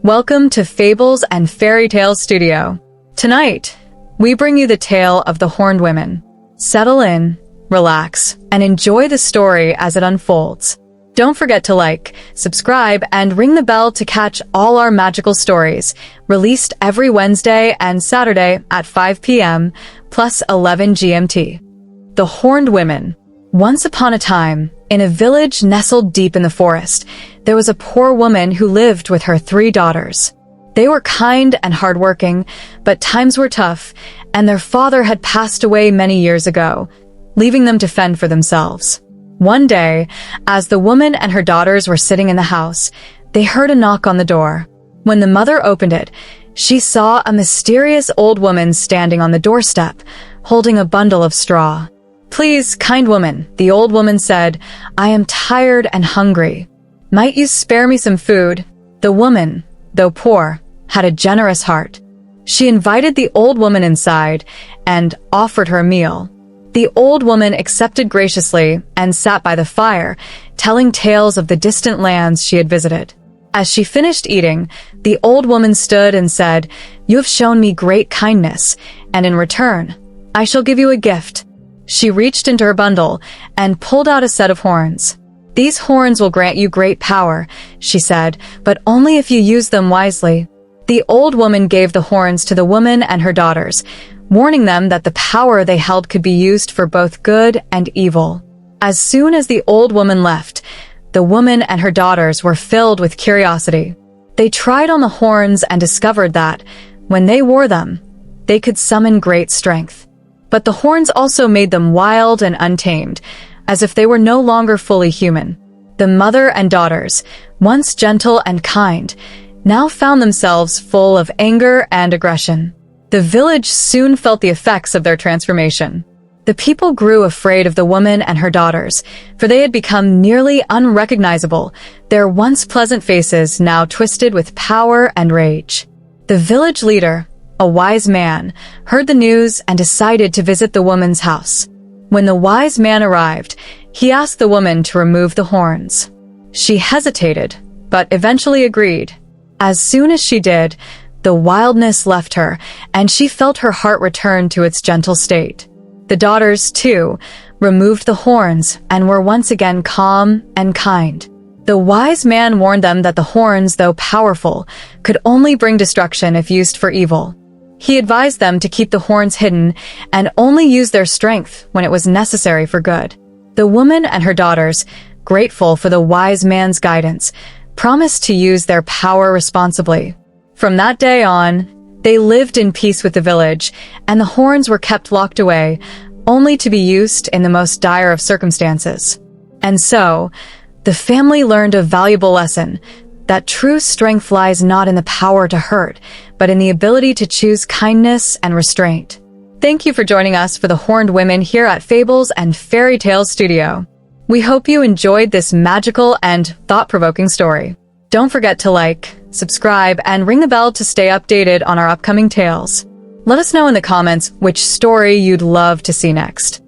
Welcome to Fables and Fairytales Studio. Tonight, we bring you the tale of the Horned Women. Settle in, relax, and enjoy the story as it unfolds. Don't forget to like, subscribe, and ring the bell to catch all our magical stories, released every Wednesday and Saturday at 5 p.m. plus 11 GMT. The Horned Women. Once upon a time, in a village nestled deep in the forest, there was a poor woman who lived with her 3 daughters. They were kind and hardworking, but times were tough, and their father had passed away many years ago, leaving them to fend for themselves. One day, as the woman and her daughters were sitting in the house, they heard a knock on the door. When the mother opened it, she saw a mysterious old woman standing on the doorstep, holding a bundle of straw. "Please, kind woman," the old woman said, "I am tired and hungry. Might you spare me some food?" The woman, though poor, had a generous heart. She invited the old woman inside and offered her a meal. The old woman accepted graciously and sat by the fire, telling tales of the distant lands she had visited. As she finished eating, the old woman stood and said, "You have shown me great kindness, and in return, I shall give you a gift." She reached into her bundle and pulled out a set of horns. "These horns will grant you great power," she said, "but only if you use them wisely." The old woman gave the horns to the woman and her daughters, warning them that the power they held could be used for both good and evil. As soon as the old woman left, the woman and her daughters were filled with curiosity. They tried on the horns and discovered that, when they wore them, they could summon great strength. But the horns also made them wild and untamed, as if they were no longer fully human. The mother and daughters, once gentle and kind, now found themselves full of anger and aggression. The village soon felt the effects of their transformation. The people grew afraid of the woman and her daughters, for they had become nearly unrecognizable, their once pleasant faces now twisted with power and rage. The village leader, a wise man, heard the news and decided to visit the woman's house. When the wise man arrived, he asked the woman to remove the horns. She hesitated, but eventually agreed. As soon as she did, the wildness left her, and she felt her heart return to its gentle state. The daughters, too, removed the horns and were once again calm and kind. The wise man warned them that the horns, though powerful, could only bring destruction if used for evil. He advised them to keep the horns hidden and only use their strength when it was necessary for good. The woman and her daughters, grateful for the wise man's guidance, promised to use their power responsibly. From that day on, they lived in peace with the village, and the horns were kept locked away, only to be used in the most dire of circumstances. And so, the family learned a valuable lesson, that true strength lies not in the power to hurt, but in the ability to choose kindness and restraint. Thank you for joining us for the Horned Women here at Fables and Fairytales Studio. We hope you enjoyed this magical and thought-provoking story. Don't forget to like, subscribe, and ring the bell to stay updated on our upcoming tales. Let us know in the comments which story you'd love to see next.